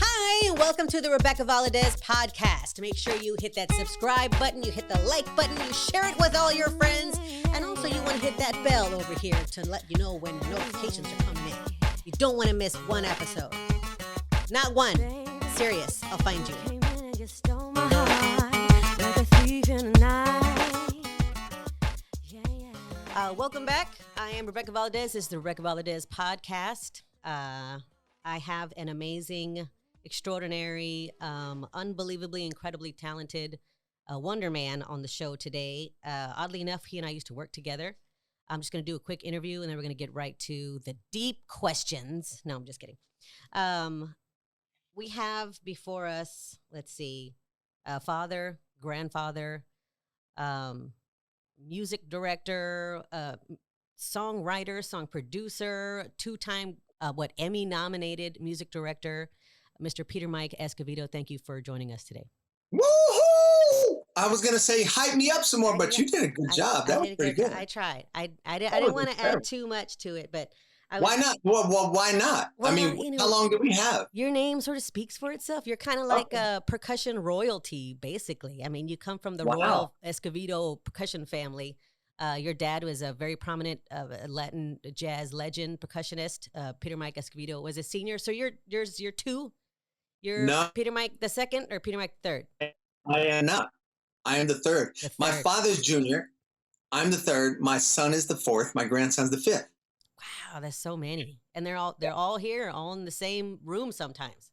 Hi, welcome to the Rebecca Valadez podcast. Make sure you hit that subscribe button, you hit the like button, you share it with all your friends, and also you want to hit that bell over here to let you know when notifications are coming in. You don't want to miss one episode. Not one. Serious. I'll find you. Welcome back. I am Rebecca Valadez. This is the Rebecca Valadez podcast. I have an amazing, extraordinary, unbelievably, incredibly talented Wonder Man on the show today. Oddly enough, he and I used to work together. I'm just going to do a quick interview, and then we're going to get right to the deep questions. No, I'm just kidding. We have before us, let's see, father, grandfather, music director, songwriter, song producer, two-time Emmy nominated music director, Mr. Peter Mike Escovedo. Thank you for joining us today. Woohoo! I was gonna say hype me up some more, but you did a good job. That was pretty good. I tried. I didn't want to add too much to it, but why not? Well, why not? Well, I mean, how long do we have? Your name sort of speaks for itself. You're kind of like a percussion royalty, basically. I mean, you come from the Royal Escovedo percussion family. Your dad was a very prominent Latin jazz legend percussionist. Peter Mike Escovedo was a senior. So you're two? You're Peter Mike the second or Peter Mike the third? I am not. I am the third. My father's junior. I'm the third. My son is the fourth. My grandson's the fifth. Wow, that's so many. And they're all here, all in the same room sometimes.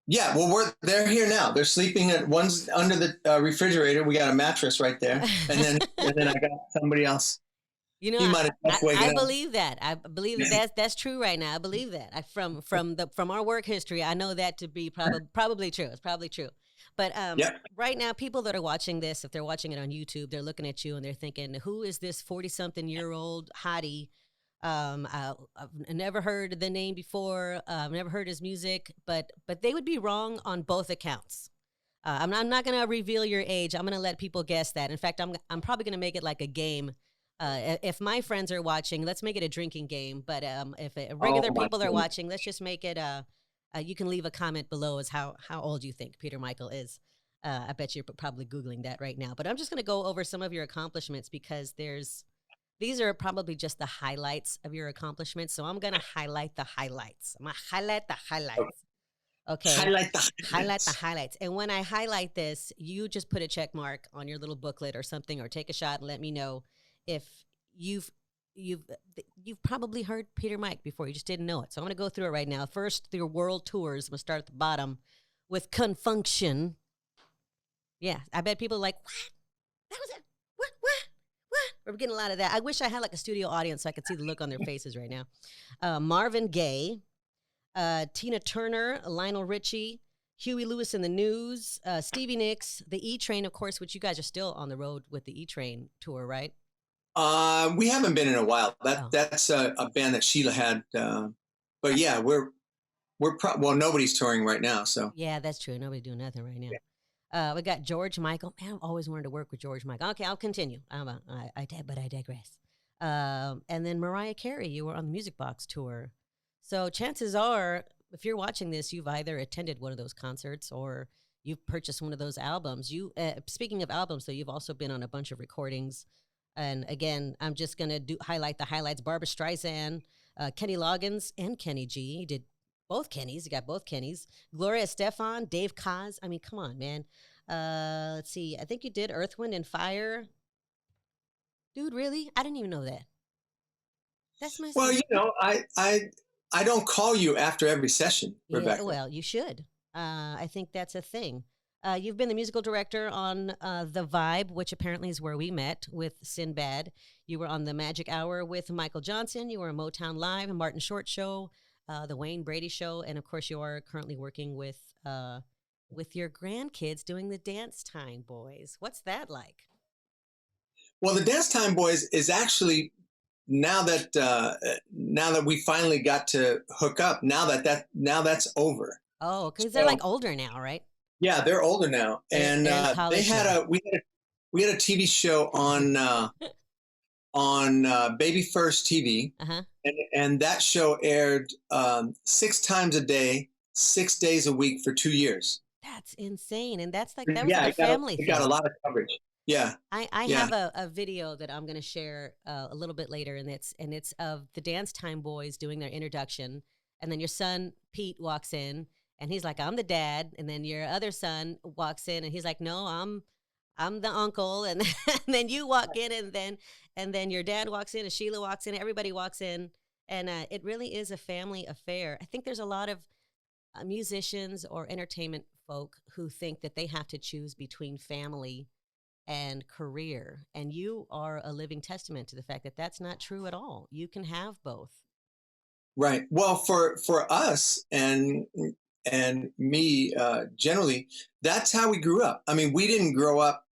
Yeah, well, they're here now. They're sleeping. One's under the refrigerator. We got a mattress right there, and then I got somebody else. You know, I believe that. I believe that's true right now. I believe that. From our work history, I know that to be probably true. It's probably true. But right now, people that are watching this, if they're watching it on YouTube, they're looking at you and they're thinking, "Who is this 40-something-year-old hottie? I've never heard the name before. I've never heard his music, but they would be wrong on both accounts. I'm not going to reveal your age. I'm going to let people guess that. In fact, I'm probably going to make it like a game. If my friends are watching, let's make it a drinking game. But if regular people are watching, let's just make it. You can leave a comment below as how old you think Peter Michael is. I bet you're probably Googling that right now. But I'm just going to go over some of your accomplishments because these are probably just the highlights of your accomplishments. So I'm going to highlight the highlights. I'm going to highlight the highlights. Okay. Highlight the highlights. And when I highlight this, you just put a check mark on your little booklet or something, or take a shot and let me know if you've probably heard Peter Mike before. You just didn't know it. So I'm going to go through it right now. First, your world tours. I'm going to start at the bottom with Confunction. Yeah. I bet people are like, what? That was it. What? We're getting a lot of that. I wish I had like a studio audience so I could see the look on their faces right now. Marvin Gaye, Tina Turner, Lionel Richie, Huey Lewis and the News, Stevie Nicks, the E-Train, of course, which you guys are still on the road with the E-Train tour, right? We haven't been in a while. That's a band that Sheila had. But yeah, we're nobody's touring right now. So yeah, that's true. Nobody's doing nothing right now. Yeah. We got George Michael. Man, I've always wanted to work with George Michael. Okay, I'll continue. But I digress. And then Mariah Carey, you were on the Music Box tour. So chances are, if you're watching this, you've either attended one of those concerts or you've purchased one of those albums. Speaking of albums, though, you've also been on a bunch of recordings. And again, I'm just going to highlight the highlights. Barbra Streisand, Kenny Loggins, and Kenny G. You did both Kennys. You got both Kennys. Gloria Estefan, Dave Koz. I mean, come on, man. Let's see. I think you did Earth, Wind, and Fire. Dude, really? I didn't even know that. That's my. Well, I don't call you after every session, Rebecca. Yeah, well, you should. I think that's a thing. You've been the musical director on The Vibe, which apparently is where we met with Sinbad. You were on The Magic Hour with Michael Johnson. You were on Motown Live and Martin Short Show. The Wayne Brady Show, and of course you are currently working with your grandkids doing the Dance Time Boys. What's that like? Well, the Dance Time Boys is actually now that we finally got to hook up. Now that's over. Oh, because they're like older now, right? Yeah, they're older now, and we had a TV show on Baby First TV, and that show aired 6 times a day 6 days a week for 2 years. That's insane. And that's like, that was like a family thing. It got a lot of coverage. Yeah. I have a video that I'm going to share a little bit later, and it's of the Dance Time Boys doing their introduction, and then your son Pete walks in, and he's like, "I'm the dad," and then your other son walks in, and he's like, "No, I'm the uncle," and then you walk in, and then your dad walks in, and Sheila walks in, everybody walks in, and it really is a family affair. I think there's a lot of musicians or entertainment folk who think that they have to choose between family and career, and you are a living testament to the fact that that's not true at all. You can have both. Right. Well, for us and me, generally, that's how we grew up. I mean, we didn't grow up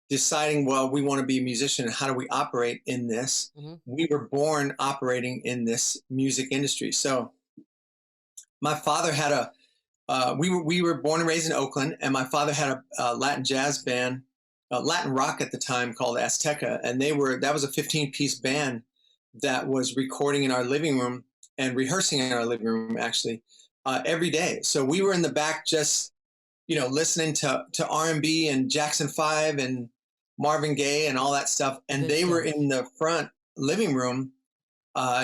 deciding, well, we want to be a musician. How do we operate in this? Mm-hmm. We were born operating in this music industry. So my father had we were born and raised in Oakland, and my father had a Latin jazz band, Latin rock at the time, called Azteca. And that was a 15-piece band that was recording in our living room and rehearsing in our living room, actually, every day. So we were in the back just, listening to R&B and Jackson 5 and Marvin Gaye and all that stuff. And they were in the front living room,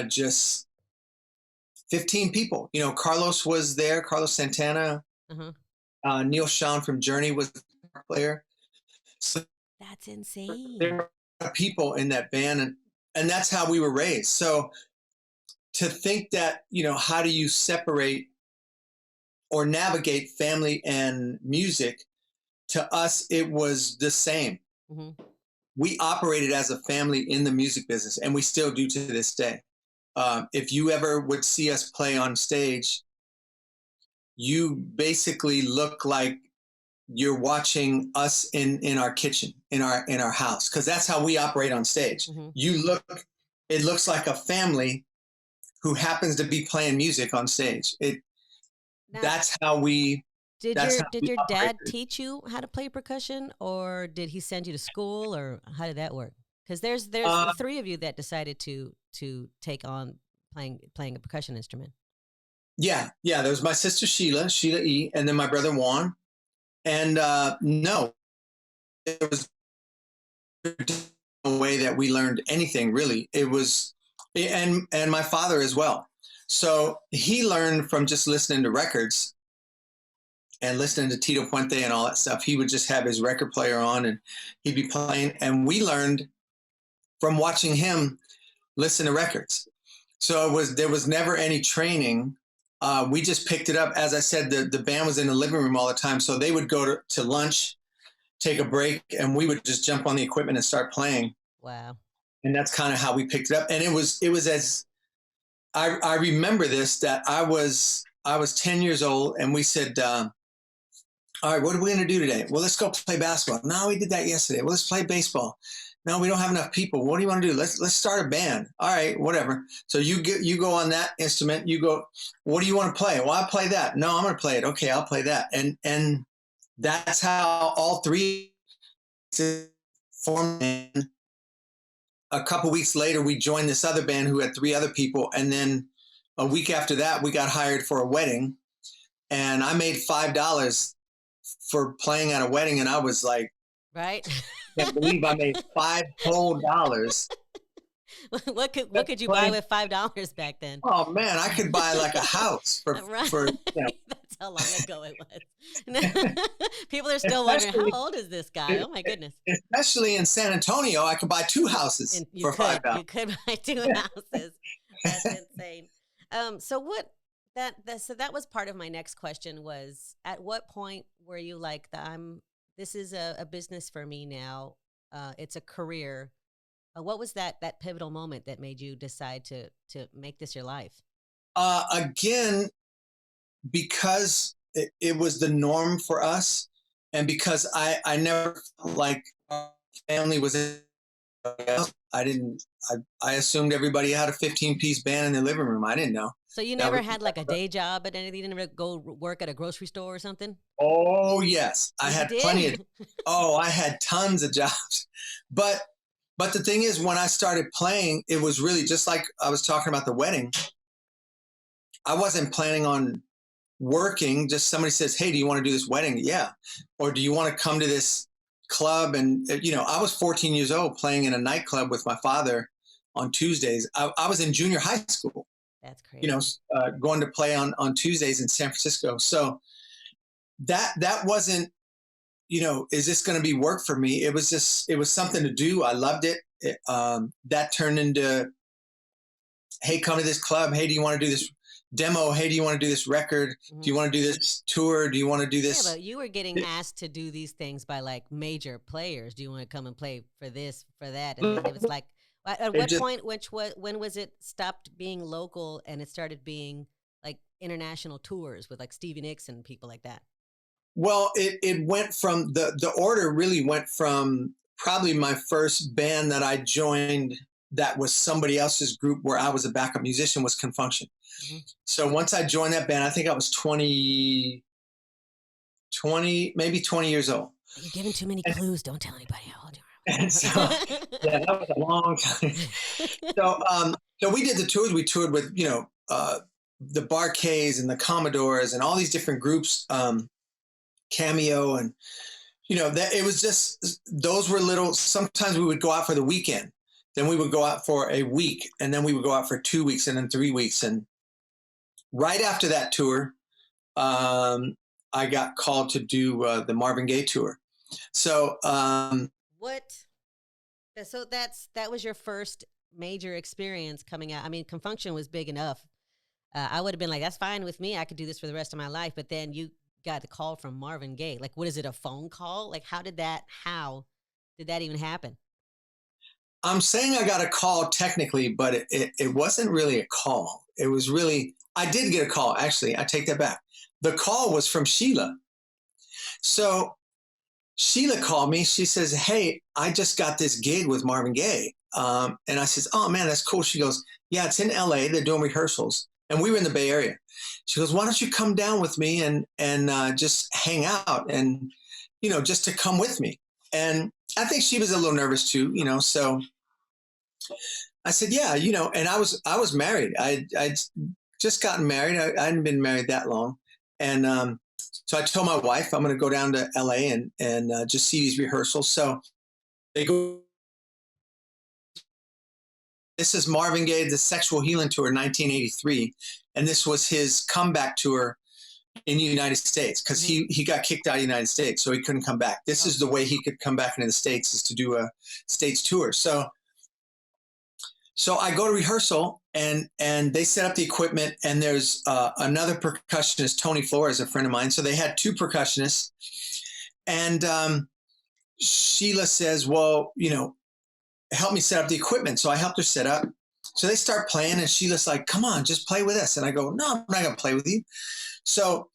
just 15 people. Carlos was there, Carlos Santana. Uh-huh. Neil Sean from Journey was the player. So that's insane. There were people in that band, and that's how we were raised. So to think that, how do you separate or navigate family and music, to us, it was the same. Mm-hmm. We operated as a family in the music business, and we still do to this day. If you ever would see us play on stage, you basically look like you're watching us in our kitchen, in our house, because that's how we operate on stage. Mm-hmm. It looks like a family who happens to be playing music on stage. That's how we. Did your dad teach you how to play percussion, or did he send you to school, or how did that work? Because there's the three of you that decided to take on playing a percussion instrument. Yeah. There was my sister Sheila E, and then my brother Juan. And no, there was no way that we learned anything, really. It was, and my father as well. So he learned from just listening to records and listening to Tito Puente and all that stuff. He would just have his record player on, and he'd be playing. And we learned from watching him listen to records. So there was never any training. We just picked it up. As I said, the band was in the living room all the time. So they would go to lunch, take a break, and we would just jump on the equipment and start playing. Wow. And that's kind of how we picked it up. And it was as I remember this, that I was 10 years old, and we said, all right, what are we going to do today? Well, let's go play basketball. No, we did that yesterday. Well, let's play baseball. No, we don't have enough people. What do you want to do? Let's start a band. All right, whatever. So you go on that instrument. You go, what do you want to play? Well, I'll play that. No, I'm going to play it. Okay, I'll play that. And that's how all three formed. A couple weeks later, we joined this other band who had three other people. And then a week after that, we got hired for a wedding. And I made $5 for playing at a wedding. And I was like, right. I can't believe I made $5 whole. What could you buy with $5 back then? Oh man, I could buy like a house for. That's how long ago it was. People are still wondering, how old is this guy? Oh my goodness! Especially in San Antonio, I could buy 2 houses for $5. You could buy 2 houses. That's insane. So that was part of my next question was, at what point were you like, this is a business for me now. It's a career. What was that pivotal moment that made you decide to make this your life? Again, because it was the norm for us, and because I never felt like family was. I assumed everybody had a 15-piece band in their living room. I didn't know. So you never had like a day job at anything? You didn't go work at a grocery store or something? Oh yes, I had plenty of. I had tons of jobs, but the thing is, when I started playing, it was really just like I was talking about the wedding. I wasn't planning on working, just somebody says, hey, do you want to do this wedding? Yeah. Or do you want to come to this club? And, you know, I was 14 years old playing in a nightclub with my father on Tuesdays. I was in junior high school. That's crazy. You know, going to play on Tuesdays in San Francisco. So that wasn't, you know, is this going to be work for me? It was something to do. I loved it. That turned into, hey, come to this club. Hey, do you want to do this demo? Hey, do you want to do this record? Mm-hmm. Do you want to do this tour? Do you want to do this? Yeah, but you were getting asked to do these things by like major players. Do you want to come and play for this, for that? And then it was like, at what point, when was it stopped being local and it started being like international tours with like Stevie Nicks and people like that? Well, it went from, the order really went from probably my first band that I joined that was somebody else's group where I was a backup musician was Confunction. Mm-hmm. So once I joined that band, I think I was 20, maybe 20 years old. You're giving too many clues. Don't tell anybody how old you are. And so, yeah, that was a long time. So we did the tours. We toured with, you know, the Bar-Kays and the Commodores and all these different groups, Cameo, and, you know, that it was just, those were little, sometimes we would go out for the weekend. Then we would go out for a week, and then we would go out for 2 weeks and then 3 weeks. And right after that tour, I got called to do the Marvin Gaye tour. So, what? So that was your first major experience coming out. I mean, Confunction was big enough. I would have been like, that's fine with me. I could do this for the rest of my life. But then you got the call from Marvin Gaye. Like, what is it, a phone call? Like, how did that even happen? I'm saying I got a call technically, but it wasn't really a call. It was really, I did get a call, actually. I take that back. The call was from Sheila. So Sheila called me. She says, hey, I just got this gig with Marvin Gaye. And I says, oh, man, that's cool. She goes, yeah, it's in LA. They're doing rehearsals. And we were in the Bay Area. She goes, why don't you come down with me and just hang out and, you know, just to come with me. And I think she was a little nervous too, you know, so I said, yeah, you know, and I was married. I'd just gotten married. I hadn't been married that long. And so I told my wife, I'm going to go down to LA and just see these rehearsals. So they go, this is Marvin Gaye, the Sexual Healing Tour, 1983. And this was his comeback tour in the United States, because he got kicked out of the United States, so he couldn't come back. This is the way he could come back into the States, is to do a States tour. So I go to rehearsal, and they set up the equipment, and there's another percussionist, Tony Flores, a friend of mine. So they had two percussionists, and Sheila says, well, you know, help me set up the equipment. So I helped her set up. So they start playing, and Sheila's like, come on, just play with us. And I go, no, I'm not going to play with you. So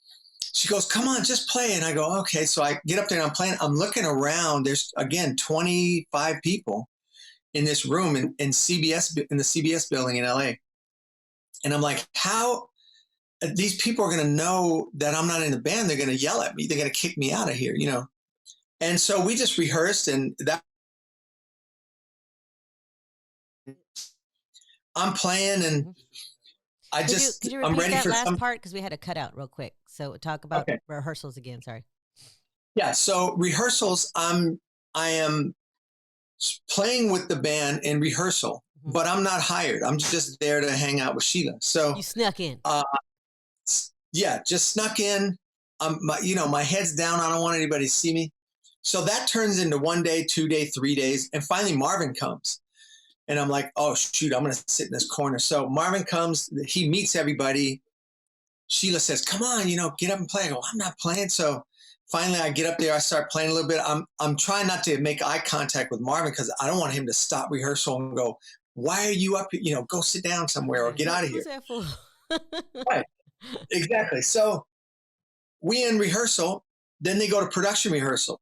she goes, come on, just play. And I go, okay. So I get up there and I'm playing. I'm looking around. There's, again, 25 people in this room in the CBS building in LA. And I'm like, how these people are going to know that I'm not in the band? They're going to yell at me. They're going to kick me out of here, you know? And so we just rehearsed, and that I'm playing, and could you I'm ready that for last part, because we had to cut out real quick. So talk about rehearsals again. Sorry. Yeah. So rehearsals, I am playing with the band in rehearsal, but I'm not hired. I'm just there to hang out with Sheila. So you snuck in. Yeah, just snuck in. My head's down. I don't want anybody to see me. So that turns into 1 day, 2 day, 3 days, and finally Marvin comes. And I'm like, oh, shoot, I'm going to sit in this corner. So Marvin comes, he meets everybody. Sheila says, come on, you know, get up and play. I go, I'm not playing. So finally I get up there, I start playing a little bit. I'm trying not to make eye contact with Marvin, because I don't want him to stop rehearsal and go, why are you up here? You know, go sit down somewhere or get out of here. What's that for? Right, exactly. So we end rehearsal, then they go to production rehearsal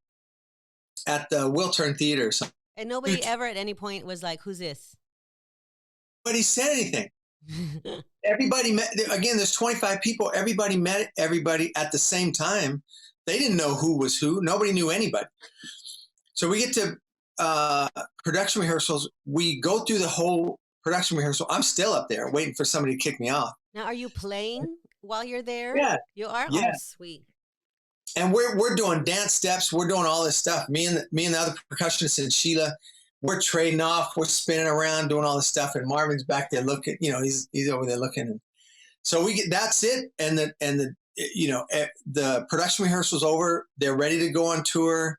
at the Wiltern Theater. And nobody ever at any point was like, who's this? Nobody said anything. Everybody met, again, there's 25 people. Everybody met everybody at the same time. They didn't know who was who. Nobody knew anybody. So we get to production rehearsals. We go through the whole production rehearsal. I'm still up there waiting for somebody to kick me off. Now, are you playing while you're there. Yeah. You are? Yeah. Oh, sweet. And we're doing dance steps. We're doing all this stuff. Me and the other percussionist and Sheila, we're trading off. We're spinning around, doing all this stuff. And Marvin's back there looking. You know, he's over there looking. And so that's it. And the production rehearsal's over. They're ready to go on tour,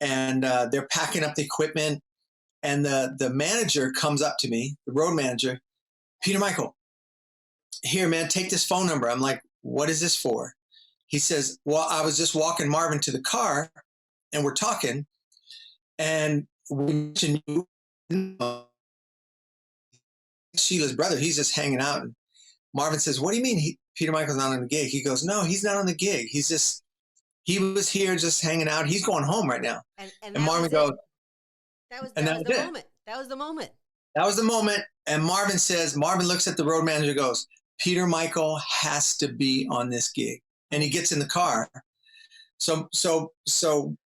and they're packing up the equipment. And the manager comes up to me, the road manager, Peter Michael, here, man, take this phone number. I'm like, what is this for? He says, well, I was just walking Marvin to the car, and we're talking, and we mentioned you, Sheila's brother. He's just hanging out. And Marvin says, what do you mean Peter Michael's not on the gig? He goes, no, he's not on the gig. He was here just hanging out. He's going home right now. And Marvin goes, that was the moment. That was the moment. That was the moment. And Marvin looks at the road manager and goes, Peter Michael has to be on this gig. And he gets in the car. So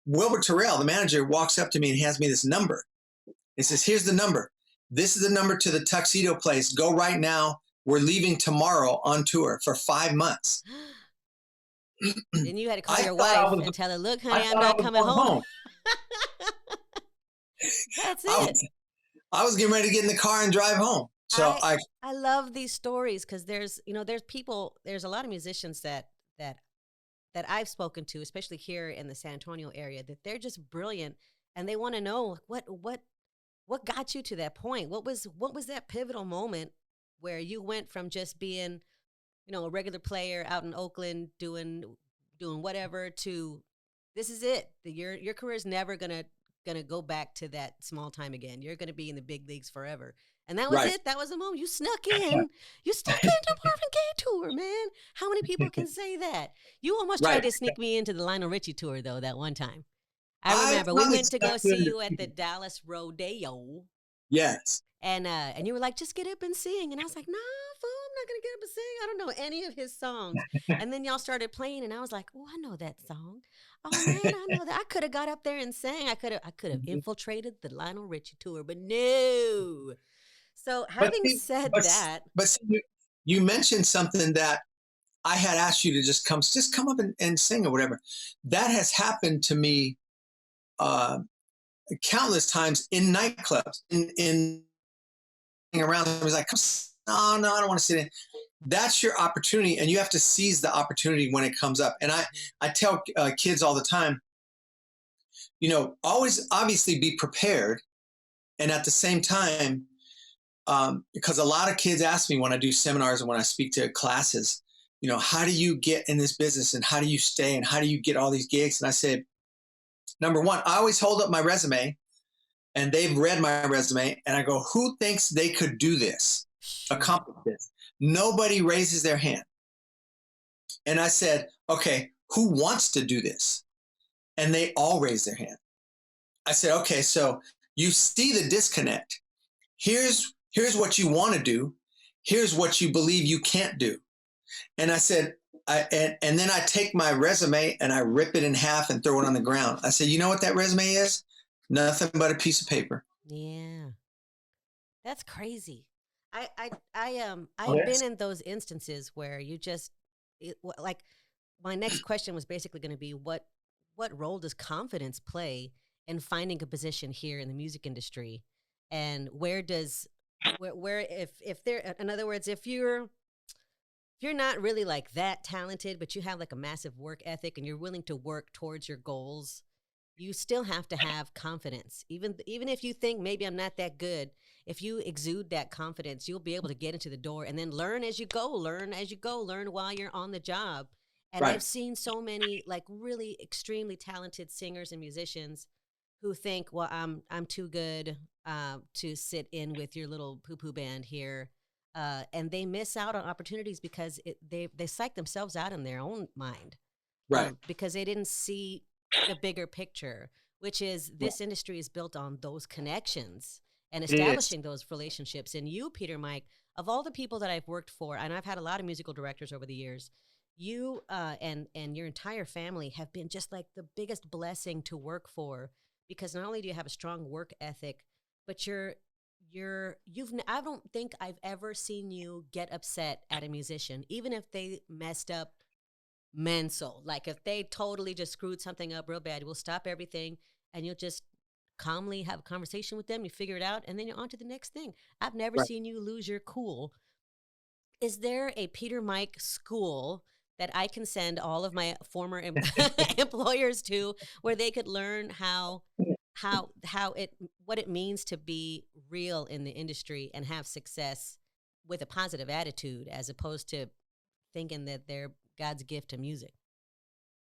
Wilbur Terrell, the manager, walks up to me and hands me this number. He says, here's the number. This is the number to the Tuxedo place. Go right now. We're leaving tomorrow on tour for 5 months. Then you had to call your wife and tell her, look, honey, I'm not coming home. That's it. I was getting ready to get in the car and drive home. So I love these stories because there's a lot of musicians that I've spoken to, especially here in the San Antonio area, that they're just brilliant and they want to know what got you to that point? What was that pivotal moment where you went from just being, a regular player out in Oakland doing whatever to this is it. Your career is never gonna go back to that small time again. You're gonna be in the big leagues forever. And that was it. That was the moment. You snuck in. You snuck into Marvin Gaye tour, man. How many people can say that? You almost tried to sneak me into the Lionel Richie tour, though, that one time. I remember we went to go see you at the Dallas Rodeo. Yes. And you were like, just get up and sing. And I was like, nah, fool, I'm not going to get up and sing. I don't know any of his songs. And then y'all started playing, and I was like, oh, I know that song. Oh, man, I know that. I could have got up there and sang. I could have infiltrated the Lionel Richie tour, but no. So having said that. But see, you mentioned something that I had asked you to just come up and sing or whatever. That has happened to me countless times in nightclubs, in around. I was like, no, I don't want to sit in. That's your opportunity, and you have to seize the opportunity when it comes up. And I tell kids all the time, always obviously be prepared, and at the same time, because a lot of kids ask me when I do seminars and when I speak to classes, how do you get in this business and how do you stay and how do you get all these gigs? And I said, number one, I always hold up my resume, and they've read my resume, and I go, who thinks they could do this, accomplish this? Nobody raises their hand. And I said, okay, who wants to do this? And they all raise their hand. I said, okay, so you see the disconnect. Here's what you want to do. Here's what you believe you can't do. And I said, and then I take my resume and I rip it in half and throw it on the ground. I said, you know what that resume is? Nothing but a piece of paper. Yeah. That's crazy. I've been in those instances where you just like my next question was basically going to be what role does confidence play in finding a position here in the music industry, and where if there, in other words, if you're not really like that talented, but you have like a massive work ethic and you're willing to work towards your goals, you still have to have confidence. Even if you think maybe I'm not that good, if you exude that confidence, you'll be able to get into the door and then learn as you go, learn while you're on the job. And I've seen so many like really extremely talented singers and musicians who think, well, I'm too good to sit in with your little poo-poo band here. And they miss out on opportunities because they psych themselves out in their own mind. Right. Because they didn't see the bigger picture, which is this industry is built on those connections and establishing those relationships. And you, Peter Mike, of all the people that I've worked for, and I've had a lot of musical directors over the years, you and your entire family have been just like the biggest blessing to work for, because not only do you have a strong work ethic, but you're I don't think I've ever seen you get upset at a musician, even if they messed up mental. Like if they totally just screwed something up real bad, we'll stop everything and you'll just calmly have a conversation with them. You figure it out, and then you're on to the next thing. I've never seen you lose your cool. Is there a Peter Mike school that I can send all of my former employers to, where they could learn what it means to be real in the industry and have success with a positive attitude, as opposed to thinking that they're God's gift to music?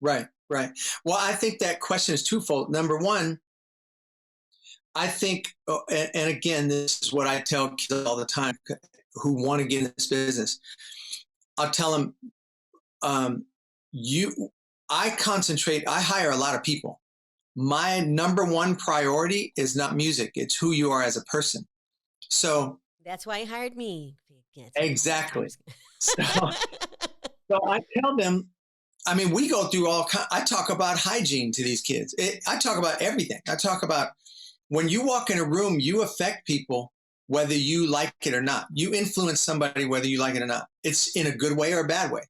Right. Well, I think that question is twofold. Number one, I think, and again, this is what I tell kids all the time who want to get in this business. I'll tell them, I hire a lot of people. My number one priority is not music. It's who you are as a person. So that's why he hired me. Exactly. So I tell them, I mean, we go through I talk about hygiene to these kids. I talk about everything. I talk about when you walk in a room, you affect people, whether you like it or not. You influence somebody, whether you like it or not. It's in a good way or a bad way.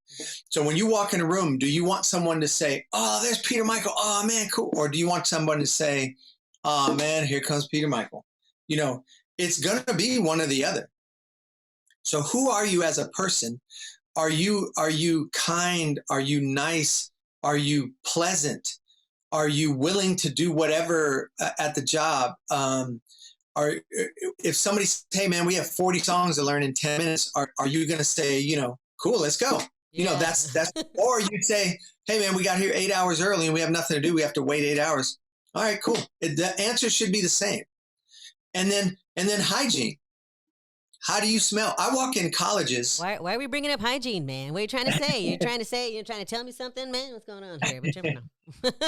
So when you walk in a room, do you want someone to say, oh, there's Peter Michael. Oh, man, cool. Or do you want someone to say, oh, man, here comes Peter Michael? You know, it's going to be one or the other. So who are you as a person? Are you kind? Are you nice? Are you pleasant? Are you willing to do whatever at the job? If somebody says, hey, man, we have 40 songs to learn in 10 minutes, are you going to say, you know, cool, let's go? Yeah. You know, that's, or you'd say, hey, man, we got here 8 hours early and we have nothing to do. We have to wait 8 hours. All right, cool. The answer should be the same. And then hygiene. How do you smell? I walk in colleges. Why are we bringing up hygiene, man? What are you trying to say? You're trying to tell me something, man? What's going on here?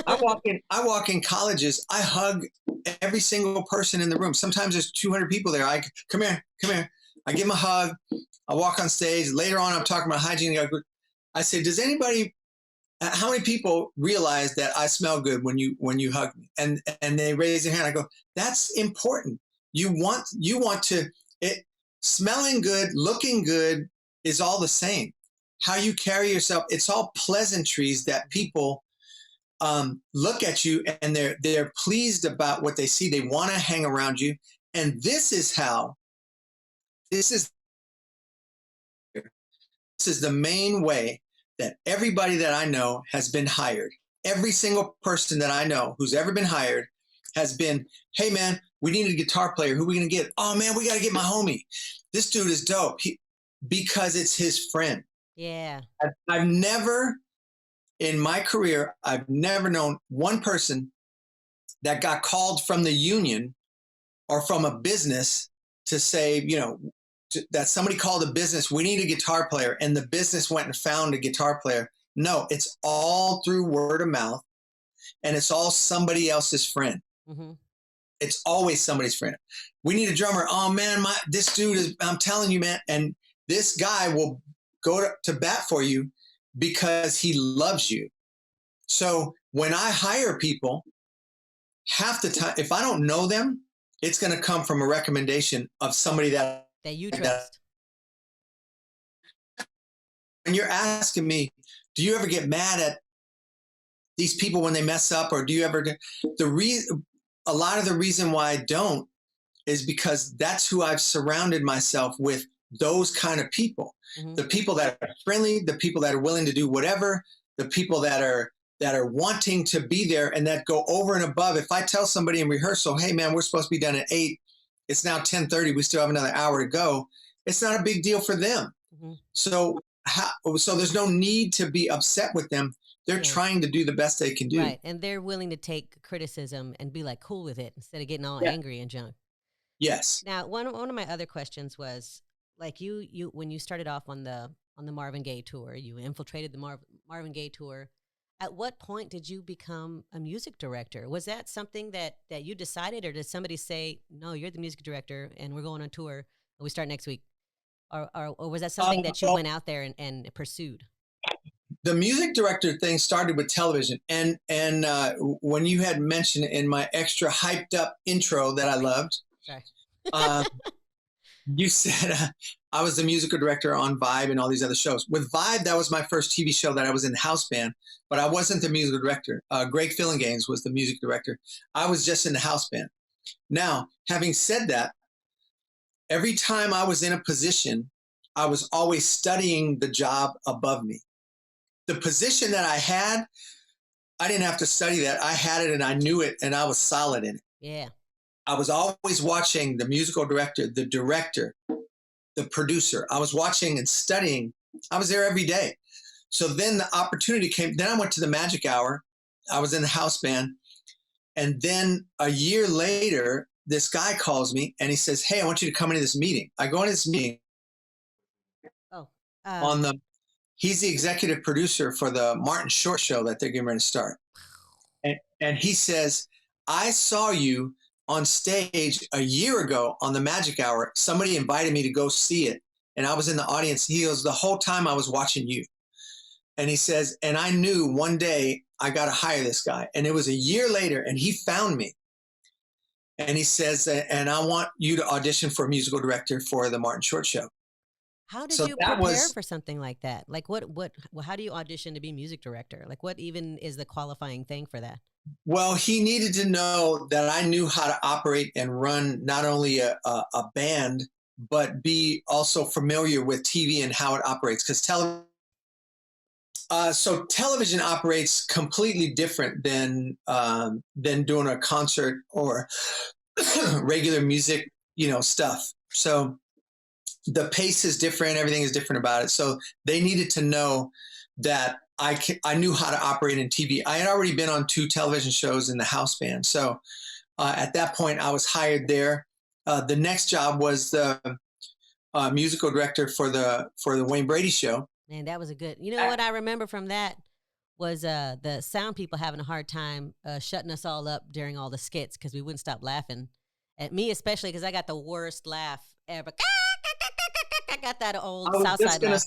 I walk in colleges. I hug every single person in the room. Sometimes there's 200 people there. I come here. I give them a hug. I walk on stage. Later on, I'm talking about hygiene. I say, how many people realize that I smell good when you hug me? And they raise their hand. I go, that's important. You want to. Smelling good, looking good is all the same. How you carry yourself, it's all pleasantries that people look at you and they're pleased about what they see. They want to hang around you. And this is the main way that everybody that I know has been hired. Every single person that I know who's ever been hired has been, hey, man, we need a guitar player. Who are we going to get? Oh, man, we got to get my homie. This dude is dope because it's his friend. Yeah. I've never, in my career, I've never known one person that got called from the union or from a business to say, you know, that somebody called a business, we need a guitar player, and the business went and found a guitar player. No, it's all through word of mouth, and it's all somebody else's friend. Mm-hmm. It's always somebody's friend. We need a drummer. Oh, man, this dude is, I'm telling you, man. And this guy will go to bat for you because he loves you. So when I hire people, half the time, if I don't know them, it's going to come from a recommendation of somebody that you trust. When you're asking me, do you ever get mad at these people when they mess up, or do you ever get a lot of the reason why I don't is because that's who I've surrounded myself with, those kind of people. Mm-hmm. The people that are friendly, the people that are willing to do whatever, the people that are wanting to be there and that go over and above. If I tell somebody in rehearsal, hey, man, we're supposed to be done at 8, it's now 10:30, we still have another hour to go, it's not a big deal for them. Mm-hmm. So there's no need to be upset with them. They're trying to do the best they can do. Right. And they're willing to take criticism and be like cool with it instead of getting all angry and junk. Yes. Now, one of my other questions was, like, you when you started off on the Marvin Gaye tour, you infiltrated the Marvin Gaye tour. At what point did you become a music director? Was that something that you decided, or did somebody say, no, you're the music director and we're going on tour and we start next week? Or was that something that you went out there and pursued? The music director thing started with television. And when you had mentioned in my extra hyped up intro that I loved, You said I was the musical director on Vibe and all these other shows. With Vibe, that was my first TV show that I was in the house band, but I wasn't the musical director. Greg Fillinganes was the music director. I was just in the house band. Now, having said that, every time I was in a position, I was always studying the job above me. The position that I had, I didn't have to study that. I had it and I knew it and I was solid in it. Yeah. I was always watching the musical director, the director, the producer. I was watching and studying. I was there every day. So then the opportunity came. Then I went to the Magic Hour. I was in the house band. And then a year later, this guy calls me and he says, hey, I want you to come into this meeting. I go into this meeting. He's the executive producer for the Martin Short show that they're getting ready to start. And he says, I saw you on stage a year ago on the Magic Hour. Somebody invited me to go see it. And I was in the audience. He goes, the whole time I was watching you. And he says, and I knew one day I got to hire this guy. And it was a year later and he found me. And he says, and I want you to audition for a musical director for the Martin Short show. How did you prepare for something like that? Like how do you audition to be music director? Like what even is the qualifying thing for that? Well, he needed to know that I knew how to operate and run not only a band, but be also familiar with TV and how it operates. Because television operates completely different than doing a concert or regular music, stuff. So the pace is different. Everything is different about it. So they needed to know that I knew how to operate in TV. I had already been on 2 television shows in the house band. So at that point, I was hired there. The next job was the musical director for the Wayne Brady show. Man, that was a good. You know what I remember from that was the sound people having a hard time shutting us all up during all the skits because we wouldn't stop laughing at me, especially because I got the worst laugh ever. I got that old Southside laugh.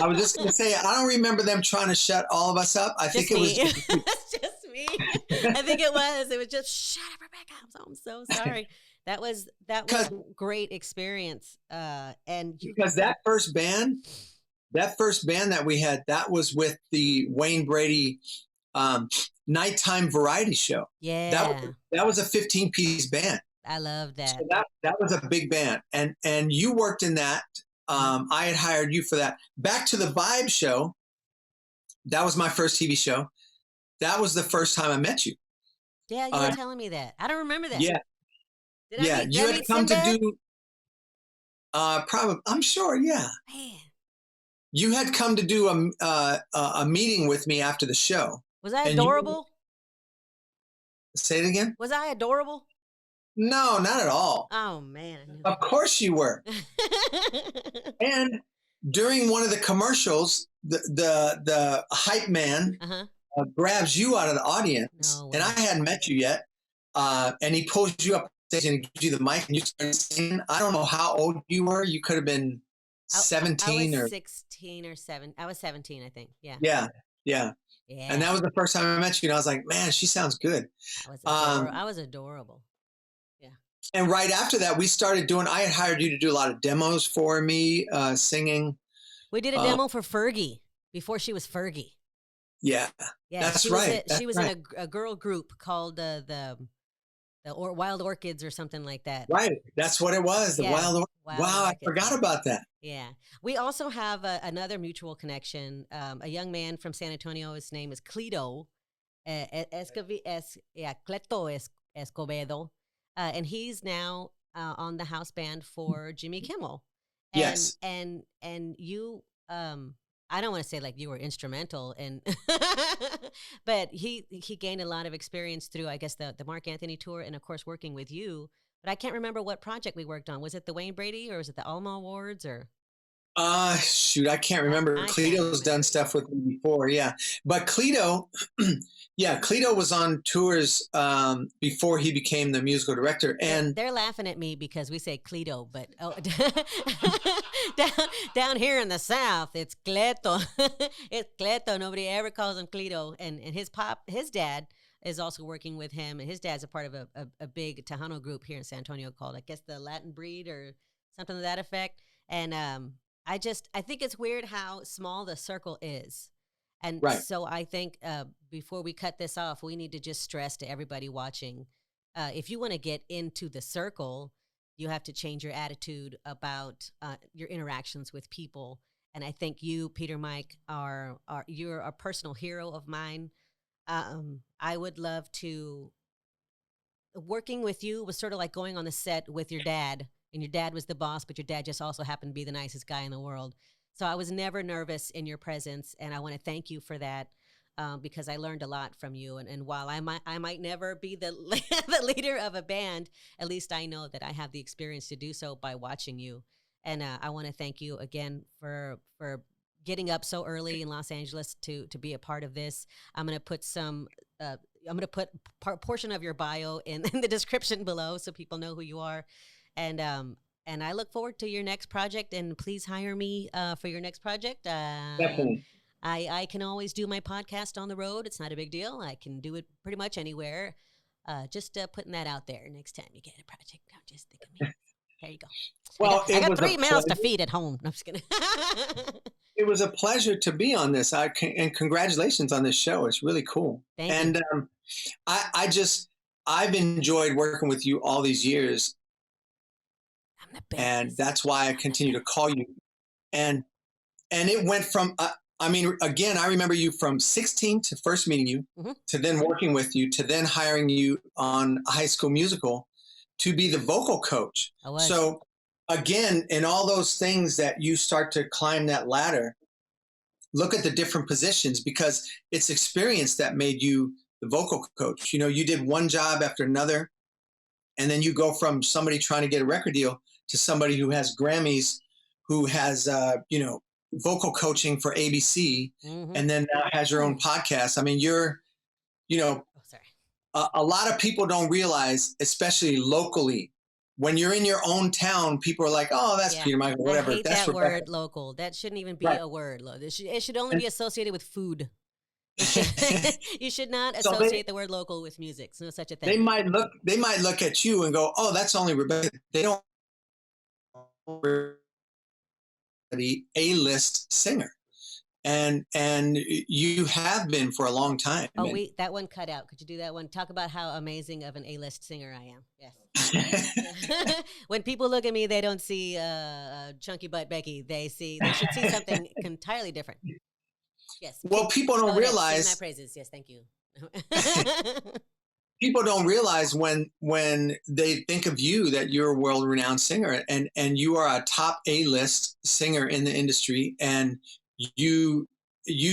I was just going to say, I don't remember them trying to shut all of us up. I think it was just me. I think it was. It was just, shut up, Rebecca. I'm so sorry. That was a great experience. Because that first band that we had, that was with the Wayne Brady nighttime variety show. Yeah. That was a 15-piece band. I love that. So that was a big band. And you worked in that. I had hired you for that. Back to the Vibe show. That was my first TV show. That was the first time I met you. Yeah, you were telling me that. I don't remember that. Yeah. You had come to do probably, I'm sure, yeah. Man. You had come to do a meeting with me after the show. Was I adorable? Say it again? Was I adorable? No, not at all. Oh, man. Of course you were. And during one of the commercials, the hype man grabs you out of the audience. No, and I hadn't met you yet. And he pulls you up on stage and gives you the mic and you start singing. I don't know how old you were. You could have been 17 I was or 16 or 7. I was 17, I think. Yeah. Yeah. And that was the first time I met you. And I was like, man, she sounds good. I was adorable. Yeah. And right after that, I had hired you to do a lot of demos for me, singing. We did a demo for Fergie before she was Fergie. Yeah. That's right. She was in a girl group called the Wild Orchids or something like that. Right. That's what it was. The Wild Orchids. Wow, I forgot about that. Yeah. We also have another mutual connection. A young man from San Antonio. His name is Cleto Escovedo. And he's now on the house band for Jimmy Kimmel. And, yes. And you, I don't want to say like you were instrumental in, but he gained a lot of experience through, I guess, the Mark Anthony tour and, of course, working with you. But I can't remember what project we worked on. Was it the Wayne Brady or was it the Alma Awards or? Shoot, I can't remember. Cleto's done stuff with me before, yeah. But Cleto, Cleto was on tours before he became the musical director. And they're laughing at me because we say Cleto, but down here in the South, it's Cleto. It's Cleto. Nobody ever calls him Cleto. And his dad is also working with him. And his dad's a part of a big Tejano group here in San Antonio called, I guess, the Latin Breed or something to that effect. And I think it's weird how small the circle is. And so I think before we cut this off, we need to just stress to everybody watching, if you want to get into the circle, you have to change your attitude about your interactions with people. And I think you, Peter Mike, you're a personal hero of mine. I would love to. Working with you was sort of like going on the set with your dad, and your dad was the boss, but your dad just also happened to be the nicest guy in the world. So I was never nervous in your presence, and I want to thank you for that. Because I learned a lot from you, and while I might never be the the leader of a band, at least I know that I have the experience to do so by watching you. And I want to thank you again for getting up so early in Los Angeles to be a part of this. I'm going to put a portion of your bio in the description below so people know who you are, and I look forward to your next project. And please hire me for your next project. Definitely. I can always do my podcast on the road. It's not a big deal. I can do it pretty much anywhere. Just putting that out there. Next time you get a project, don't just think of me. There you go. Well, I got 3 mouths to feed at home. No, I'm just kidding. It was a pleasure to be on this. And congratulations on this show. It's really cool. Thank you. I've enjoyed working with you all these years. I'm the best. And that's why I continue to call you. And it went from, again, I remember you from 16 to first meeting you, to then working with you, to then hiring you on High School Musical to be the vocal coach. So again, in all those things that you start to climb that ladder, look at the different positions, because it's experience that made you the vocal coach. You know, you did one job after another, and then you go from somebody trying to get a record deal to somebody who has Grammys, who has, vocal coaching for ABC, and then now has your own podcast. I mean, a lot of people don't realize, especially locally, when you're in your own town, people are like, "Oh, that's Peter Michael, whatever." I hate that's that word, local. That shouldn't even be a word. It should only be associated with food. You should not associate the word local with music. It's no such a thing. They might look at you and go, "Oh, that's only Rebecca." They don't. The A-list singer, and you have been for a long time. Oh, that one cut out. Could you do that one? Talk about how amazing of an A-list singer I am. Yes. When people look at me, they don't see chunky butt Becky. They should see something entirely different. Yes. Well, people don't realize. Sing my praises. Yes, thank you. People don't realize when they think of you that you're a world-renowned singer, and you are a top A-list singer in the industry, and you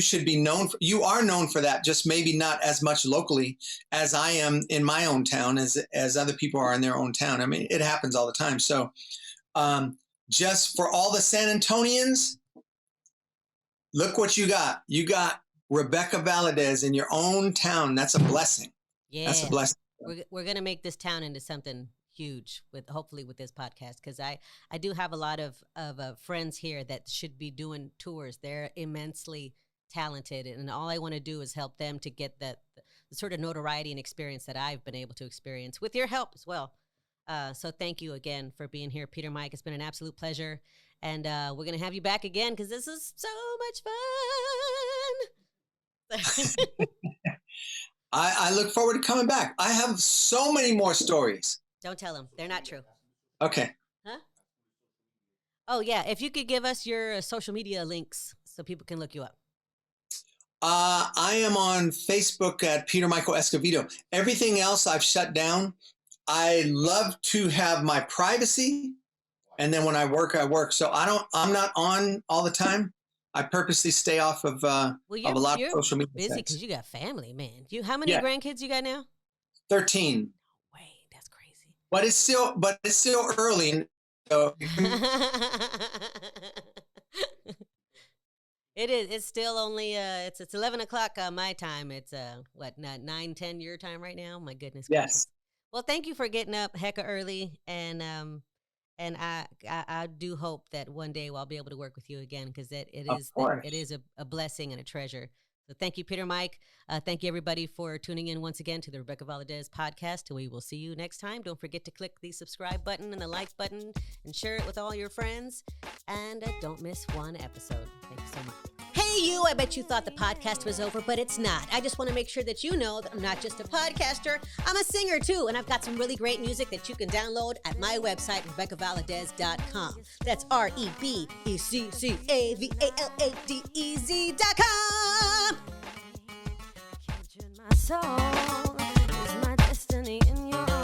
should be known. You are known for that, just maybe not as much locally as I am in my own town, as other people are in their own town. I mean, it happens all the time. So, just for all the San Antonians, look what you got. You got Rebecca Valadez in your own town. That's a blessing. Yeah, that's a blessing. We're gonna make this town into something huge hopefully with this podcast, because I do have a lot of friends here that should be doing tours. They're immensely talented, and all I want to do is help them to get the sort of notoriety and experience that I've been able to experience with your help as well. So thank you again for being here, Peter Mike. It's been an absolute pleasure, and we're gonna have you back again because this is so much fun. I look forward to coming back. I have so many more stories. Don't tell them. They're not true. Okay. Huh? Oh, yeah. If you could give us your social media links so people can look you up. I am on Facebook at Peter Michael Escovedo. Everything else I've shut down. I love to have my privacy. And then when I work, I work. So I'm not on all the time. I purposely stay off of a lot of social media. Busy because you got family, man. How many grandkids you got now? 13. No way, that's crazy. But it's still early. So. It is. It's still only it's 11 o'clock my time. It's 9-10 your time right now. My goodness. Yes. Well, thank you for getting up hecka early, and I do hope that one day I'll be able to work with you again, because it is a blessing and a treasure. So thank you, Peter, Mike. Thank you, everybody, for tuning in once again to the Rebecca Valadez podcast. We will see you next time. Don't forget to click the subscribe button and the like button and share it with all your friends. And don't miss one episode. Thank you so much. Hey, you, I bet you thought the podcast was over, but it's not. I just want to make sure that you know that I'm not just a podcaster, I'm a singer too, and I've got some really great music that you can download at my website, RebeccaValadez.com. That's RebeccaValadez.com.